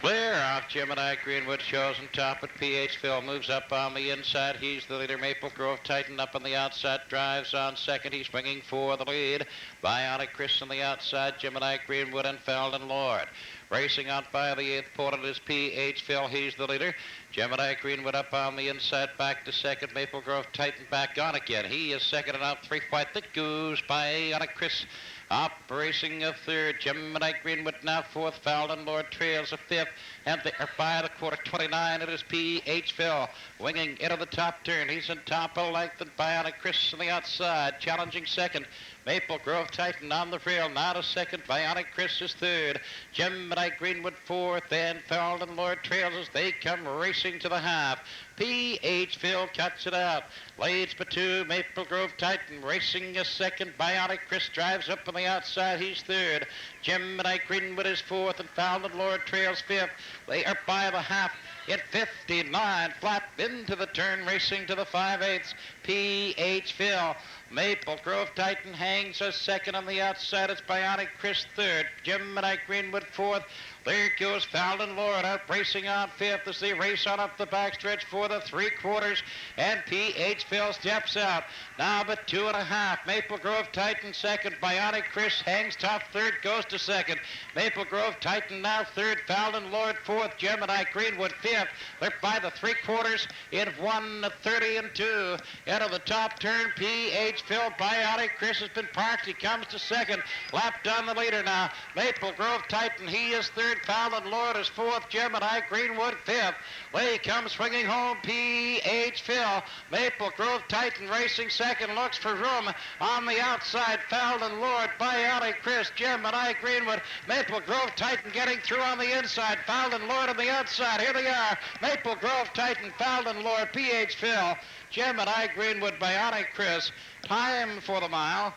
Well, off. Gemini Greenwood shows on top at PH Phil. Moves up on the inside. He's the leader. Maple Grove Titan up on the outside. Drives on second. He's swinging for the lead. Bionic Chris on the outside. Gemini Greenwood and Feldon Lord. Racing out by the 8th portal is PH Phil. He's the leader. Gemini Greenwood up on the inside, back to second. Maple Grove Titan back on again. He is second and out 3 wide. That goes Bionic Chris. Up racing a third. Gemini Greenwood now fourth. Feldon Lord trails a fifth. And they are by the quarter 29. It is PH Phil winging into the top turn. He's in top of length and Bionic Chris on the outside. Challenging second. Maple Grove Titan on the rail. Now to second. Bionic Chris is third. Gemini Greenwood fourth. And Feldon Lord trails as they come racing to the half. PH Phil cuts it out. Leads by 2. Maple Grove Titan racing a second. Bionic Chris drives up on the outside. He's third. Gemini Greenwood is fourth. And Feldon Lord trails fifth. They are by the half in 59. Flat into the turn, racing to the 5/8. PH Phil. Maple Grove Titan hangs a second on the outside. It's Bionic Chris third. Gemini Greenwood fourth. There goes Feldon Lord out racing on fifth as they race on up the backstretch for the 3/4. And PH Phil steps out. Now but 2.5. Maple Grove Titan second. Bionic Chris hangs top third, goes to second. Maple Grove Titan now third. Feldon Lord fourth. Gemini Greenwood fifth. They're by the 3/4 in 1:30 and 2. Out of the top turn, PH Phil. Bionic Chris has been parked. He comes to second. Lapped down the leader now. Maple Grove Titan, he is third. Feldon Lord is fourth. Gemini Greenwood fifth. Way comes swinging home PH Phil. Maple Grove Titan racing second. Looks for room on the outside. Feldon Lord, Bionic Chris, Gemini Greenwood. Maple Grove Titan getting through on the inside. Feldon Lord on the outside. Here they are. Maple Grove Titan, Feldon Lord, PH Phil, Gemini Greenwood, Bionic Chris. Time for the mile,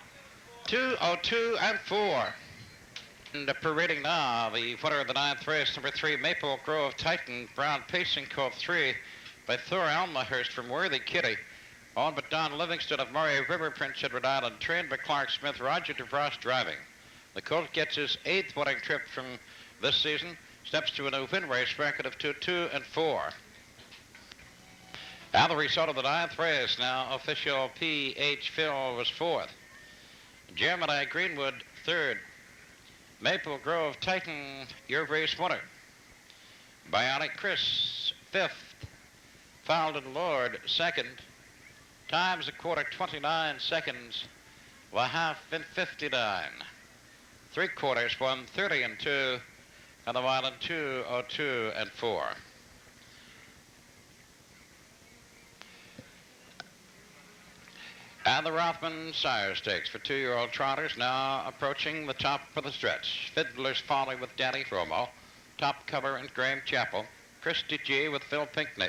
2:02 and 4. And parading now, the winner of the 9th race, number 3, Maple Grove Titan, Brown Pacing Cove 3, by Thor Almahurst from Worthy Kitty. Owned by Don Livingston of Murray River, Prince Edward Island, trained by Clark Smith, Roger DeVos driving. The colt gets his 8th winning trip from this season, steps to a new win race record of 2-2 and 4. Now the result of the 9th race, now official PH Phil was 4th. Gemini Greenwood 3rd. Maple Grove Titan, your race winner. Bionic Chris 5th. Feldon Lord 2nd. Times a quarter 29 seconds. The half in 59. 3/4 1:30 and 2. And the mile in 2:02 and 4. And the Ruffin Sire Stakes for 2-year-old trotters now approaching the top of the stretch. Fiddler's Folly with Danny Romo. Top Cover and Graham Chappell. Christy G with Phil Pinckney.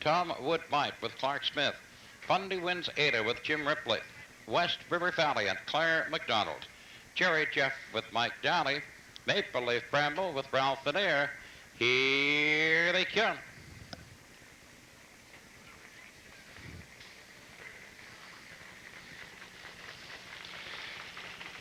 Tom Wood Might with Clark Smith. Fundy Wins Ada with Jim Ripley. West River Valiant, Claire McDonald. Jerry Jeff with Mike Downey. Maple Leaf Bramble with Ralph Vanier. Here they come.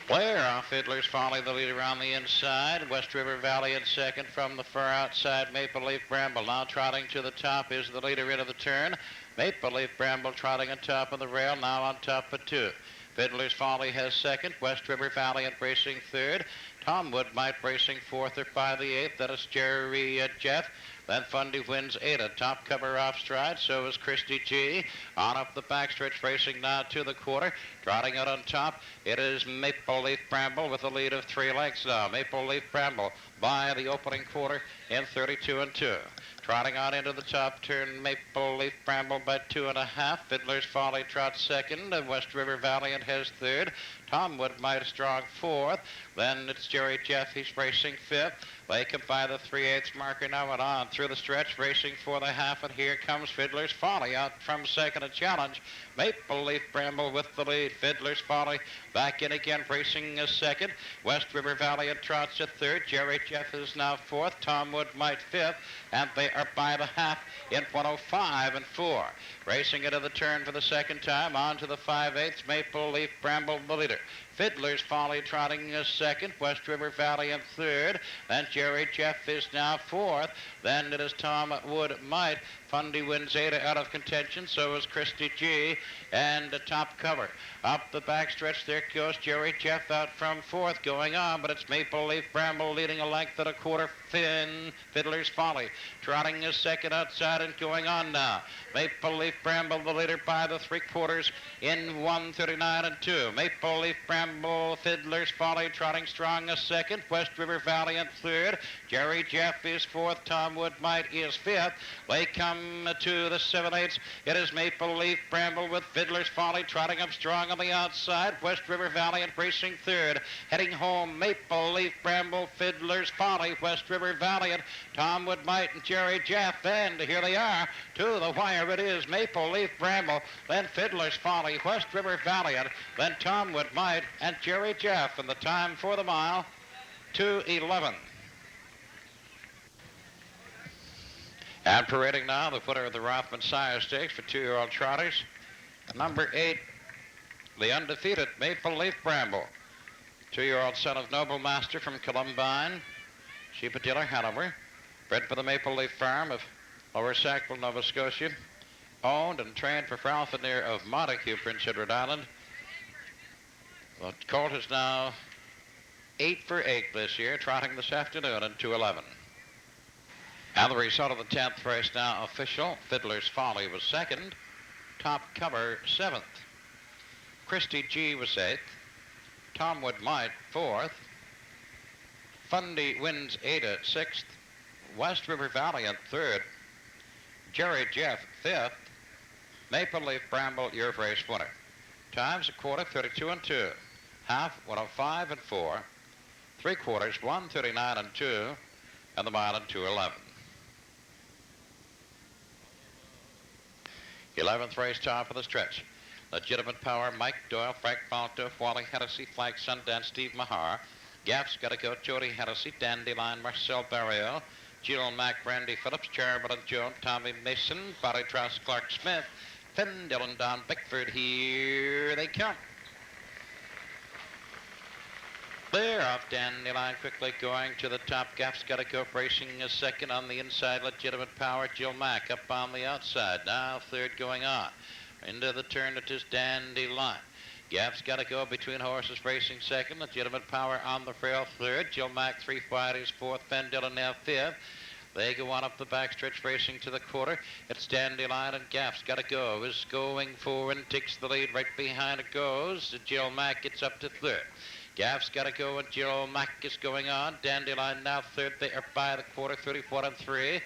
Blair off Fiddler's Folly, the leader on the inside. West River Valley in second from the far outside. Maple Leaf Bramble now trotting to the top is the leader into the turn. Maple Leaf Bramble trotting on top of the rail, now on top of 2. Fiddler's Folly has second. West River Valiant racing third. Tom Wood Might racing fourth or by the 8th. That is Jerry Jeff. Then Fundy Wins Ada. Top Cover off stride. So is Christy G. On up the backstretch racing now to the quarter. Trotting out on top. It is Maple Leaf Bramble with a lead of 3 lengths now. Maple Leaf Bramble by the opening quarter in 32 and 2. Trotting on into the top turn, Maple Leaf Bramble by 2.5. Fiddler's Folly trots second, and West River Valiant has third. Tom Wood Might strong fourth. Then it's Jerry Jeff, he's racing fifth. They come by the 3/8 marker now and on through the stretch, racing for the half, and here comes Fiddler's Folly out from second a challenge. Maple Leaf Bramble with the lead. Fiddler's Folly back in again, racing a second. West River Valiant trots a third. Jerry Jeff is now fourth. Tom Wood Might fifth, and they are by the half in 1:05 and 4. Racing into the turn for the second time, on to the 5/8. Maple Leaf Bramble the leader. Fiddler's Folly trotting second. West River Valley in third. Then Jerry Jeff is now fourth. Then it is Tom Wood Might. Fundy wins Ada out of contention. So is Christy G. And the top cover. Up the backstretch, there goes Jerry Jeff out from fourth going on, but it's Maple Leaf Bramble leading a length and a quarter. Fiddler's Folly trotting a second outside and going on now. Maple Leaf Bramble the leader by the 3/4 in 1:39 and 2. Maple Leaf Bramble, Fiddler's Folly trotting strong a second. West River Valley in third. Jerry Jeff is fourth. Tom Wood Might is fifth. They come to the 7/8. It is Maple Leaf Bramble with Fiddler's Folly trotting up strong on the outside. West River Valley and racing third. Heading home, Maple Leaf Bramble, Fiddler's Folly, West River Valley, and Tom Wood Might and Jerry Jeff. And here they are. To the wire it is Maple Leaf Bramble, then Fiddler's Folly, West River Valiant, then Tom Wood Might and Jerry Jeff. And the time for the mile, 2:11. And parading now, the winner of the Ruffin Sire Stakes for 2-year-old trotters, number 8, the undefeated Maple Leaf Bramble. 2-year-old son of Noble Master from Columbine, sheep a dealer, Hanover, bred for the Maple Leaf Farm of Lower Sackville, Nova Scotia, owned and trained for Falconer of Montague, Prince Edward Island. The colt is now 8 for 8 this year, trotting this afternoon in 2:11. And the result of the 10th race now official. Fiddler's Folly was second. Top cover 7th. Christy G was 8th. Tom Wood Might 4th. Fundy wins Ada 6th. West River Valiant 3rd. Jerry Jeff 5th. Maple Leaf Bramble, your race winner. Times a quarter, 32 and 2. Half, 105 and 4. 3/4, 139 and 2. And the mile in 2:11. 11th race, top of the stretch. Legitimate Power, Mike Doyle, Frank Malto, Wally Hennessy, Flag Sundance, Steve Mahar. Gaff's got to go, Jody Hennessy, Dandelion, Marcel Barrieau, Jill Mack, Randy Phillips, Charbel Joan, Tommy Mason, Barry Trask, Clark Smith, Finn Dillon, Don Bickford. Here they come. Clear off Dandelion, quickly going to the top. Gaff's got to go, racing a second on the inside. Legitimate Power, Jill Mack up on the outside. Now third going on. Into the turn, it is Dandelion. Gaff's got to go between horses, racing second. Legitimate Power on the rail third. Jill Mack 3 wide is fourth. Finn Dillon now fifth. They go on up the backstretch, racing to the quarter. It's Dandelion and Gaff's got to go. Is going forward and takes the lead. Right behind it goes. Jill Mack gets up to third. Gaff's got to go and Jill Mack is going on. Dandelion now third. They are by the quarter, 34 and 3.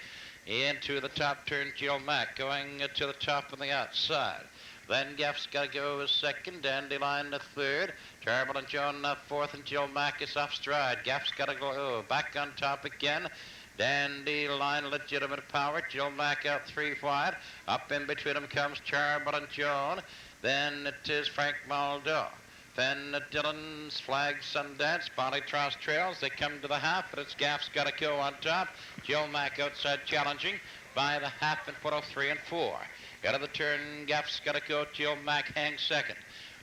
Into the top turn, Jill Mack going to the top on the outside. Then Gaff's got to go as second. Dandelion the third. Charbel and Joan fourth, and Jill Mack is off stride. Gaff's got to go back on top again. Dandelion, Legitimate Power. Jill Mack out 3 wide. Up in between them comes Charbel and Joan. Then it is Frank Maldo. Then Dillon's Flag Sundance, Bonnie Tross Trails. They come to the half, but it's Gaff's got to go on top. Jill Mack outside challenging by the half and put off 3 and 4. Out of the turn, Gaff's got to go. Jill Mack hangs second.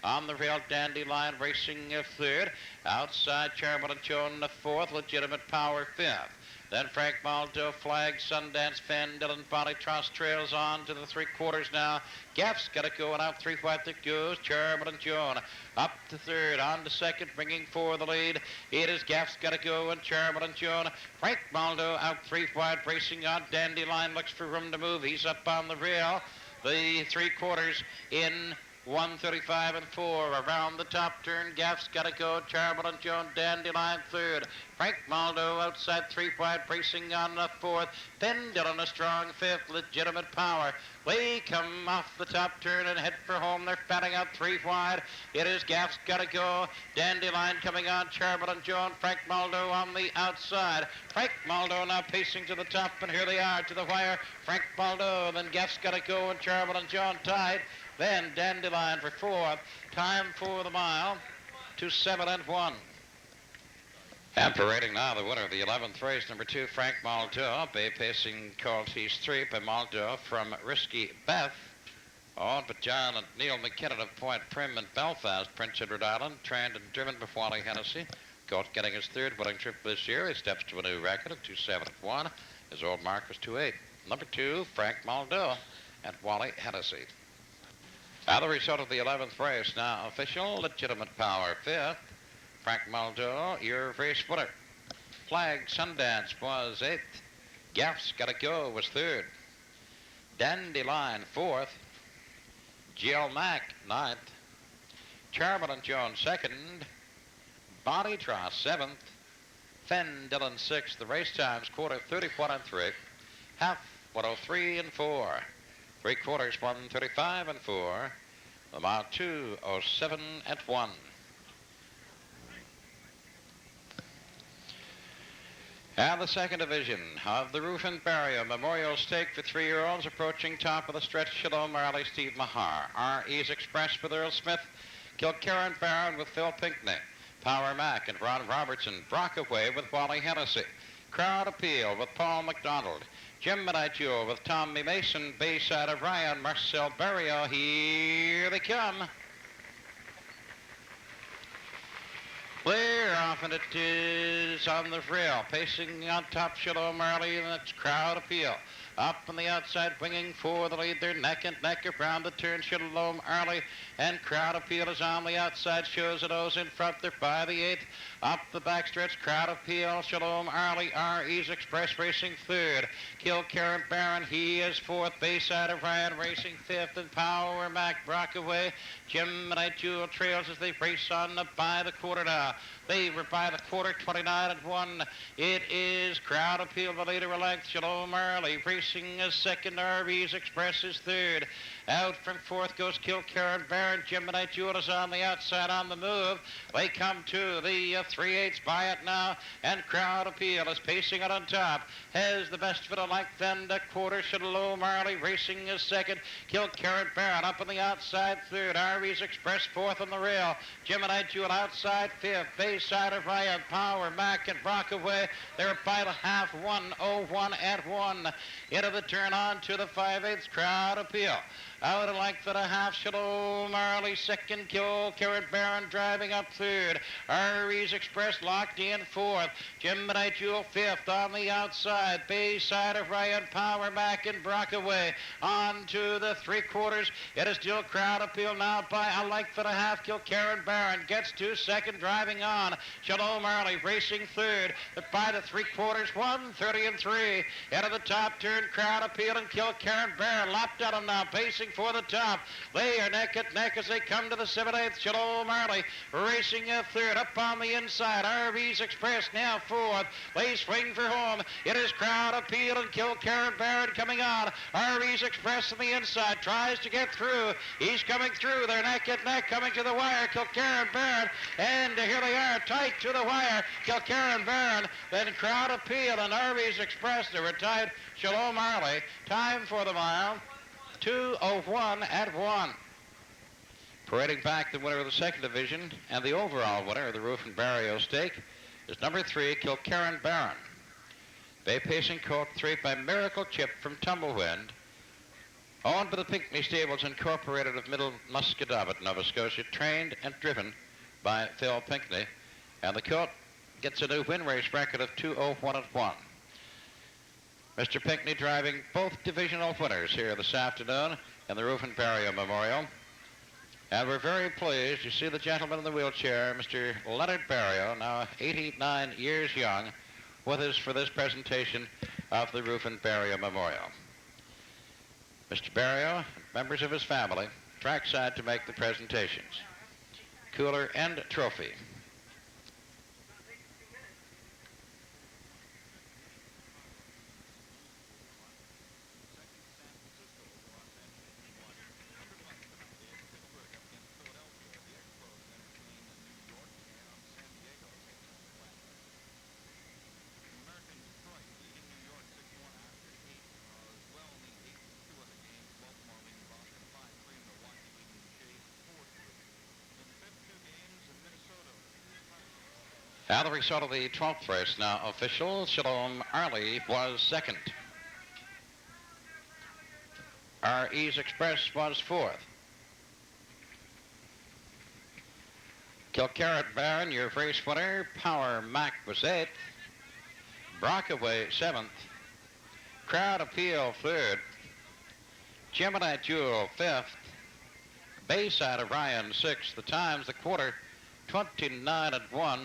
On the rail, Dandelion racing third. Outside, Charbel and Joan the fourth. Legitimate Power fifth. Then Frank Maldo, Flag Sundance, Van Dillon, Bonnie Tross Trails on to the 3/4 now. Gaff's got to go, and out 3 wide that goes. Charbel and Joan up to third, on to second, bringing for the lead. It is Gaff's got to go, and Charbel and Joan. Frank Maldo out 3 wide, racing on. Dandelion looks for room to move. He's up on the rail. The 3/4 in 135 and 4. Around the top turn, Gaff's got to go. Charbel and Joan, Dandelion third. Frank Maldo outside 3 wide, racing on the fourth. Then Dillon a strong fifth. Legitimate Power. They come off the top turn and head for home. They're batting out 3 wide. It is Gaff's got to go. Dandelion coming on. Charbel and Joan. Frank Maldo on the outside. Frank Maldo now pacing to the top, and here they are to the wire. Frank Maldo, then Gaff's got to go, and Charbel and Joan tied. Then Dandelion for fourth. Time for the mile, 2:07 and 1. And parading now, the winner of the 11th race, number 2, Frank Maldo. Bay pacing called He's 3 by Maldo from Risky Beth. On but John and Neil McKinnon of Point Prim in Belfast, Prince Edward Island, trained and driven by Wally Hennessy. Colt getting his third winning trip this year. He steps to a new record of 2.7-1. His old mark was 2.8. Number 2, Frank Muldoon and Wally Hennessy. Now the result of the 11th race, now official. Legitimate Power, 5th. Frank Muldoon, your race winner. Flag Sundance was 8th. Gaff's Gotta Go was 3rd. Dandelion, 4th. Jill Mack, 9th. Charmelin Jones, 2nd. Body Tross, 7th. Fenn Dillon, 6th. The race times, quarter 31 and 3. Half 103 and 4. 3 quarters 135 and 4. The mile 207 and 1. And the second division of the Ruffin Barrieau Memorial Stake for 3-year-olds approaching top of the stretch. Shalom Marley, Steve Mahar. R.E.'s Express with Earl Smith. Kilkerran Barron with Phil Pinckney. Power Mac and Ron Robertson. Brockaway with Wally Hennessy. Crowd Appeal with Paul McDonald. Gemini Jewel with Tommy Mason. Bayside of Ryan, Marcel Barrieau. Here they come. Clear off, and it is on the rail. Pacing on top, Shalom Marley, and it's Crowd Appeal. Up on the outside, winging for the lead. They're neck and neck around the turn. Shalom Marley and Crowd Appeal is on the outside. Shows a nose in front. They're by the 8th. Up the backstretch, Crowd Appeal. Shalom Marley, R.E.'s Express racing 3rd. Kilkerran Barron, he is 4th. Bayside of Ryan racing 5th. And Power Mac Brockaway. Gemini Jewel trails as they race on by the quarter now. They were by the quarter, 29 and 1. It is Crowd Appeal, the leader of length. Shalom Marley racing as 2nd. R.E.'s Express is 3rd. Out from 4th goes Kilkerran Barron. Gemini Jewel is on the outside on the move. They come to the 3/8 by it now. And Crowd Appeal is pacing it on top. Has the best fit of length. Then the quarter. Shalom Marley racing as 2nd. Kilkerran Barron up on the outside 3rd. R.E.'s Express 4th on the rail. Gemini Jewel outside 5th. Bayside of Ryan, Power, Mac, and Brockaway. They're by the half, 1:01 and 1. Into the turn on to the 5/8 Crowd Appeal. Out of length and a half, Shalom Marley 2nd. Kilkerran Barron driving up 3rd. R.E.'s Express locked in 4th. Gemini Jewel 5th on the outside. Bayside of Ryan, Power, Mac, and Brockaway on to the 3/4. It is still Crowd Appeal now by a length and a half. Kilkerran Barron gets to 2nd, driving on. Shalom Marley racing 3rd. By the 3/4, 1:30 and 3. Into the top turn, Crowd Appeal and Kilkerran Barron lapped at him now, pacing for the top. They are neck and neck as they come to the 7/8. Shalom Marley racing a 3rd. Up on the inside, R.E.'s Express now 4th. They swing for home. It is Crowd Appeal and Kilkerran Barron coming on. R.E.'s Express on the inside tries to get through. He's coming through. They're neck and neck coming to the wire. Kilkerran Barron, and here they are tight to the wire. Kilkerran Barron, then Crowd Appeal and R.E.'s Express. They were tight. Shalom Marley. Time for the mile, 2:01 and 1. Parading back the winner of the second division and the overall winner of the Ruffin Barrieau Stake is number 3, Kilkerran Barron. Bay pacing colt 3 by Miracle Chip from Tumblewind. Owned by the Pinckney Stables Incorporated of Middle Muscadabat, Nova Scotia, trained and driven by Phil Pinckney. And the colt gets a new win race record of 2:01 and 1. Mr. Pinckney driving both divisional winners here this afternoon in the Ruffin Barrieau Memorial. And we're very pleased. You see the gentleman in the wheelchair, Mr. Leonard Barrieau, now 89 years young, with us for this presentation of the Ruffin Barrieau Memorial. Mr. Barrieau and members of his family trackside to make the presentations. Cooler and trophy. Now the result of the 12th race now official. Shalom Marley was 2nd. R.E.'s Express was 4th. Kilcarret Baron, your race winner. Power Mac was 8th. Brockaway 7th. Crowd Appeal 3rd. Gemini Jewel 5th. Bayside Orion 6th. The times, the quarter, 29 and 1.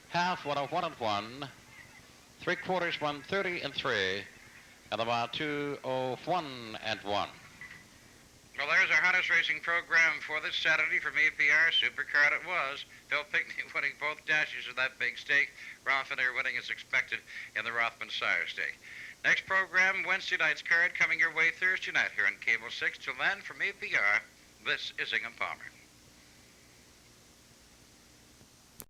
Half 101 and 1. 3/4 130 and 3. And the mile 201 and 1. Well, there's our harness racing program for this Saturday from EPR. Supercard it was. Phil Pinkney winning both dashes of that big stake. Ruffin winning as expected in the Rothman Sire stake. Next program, Wednesday night's card coming your way Thursday night here on Cable 6. Till then, from EPR, this is Ingham Palmer.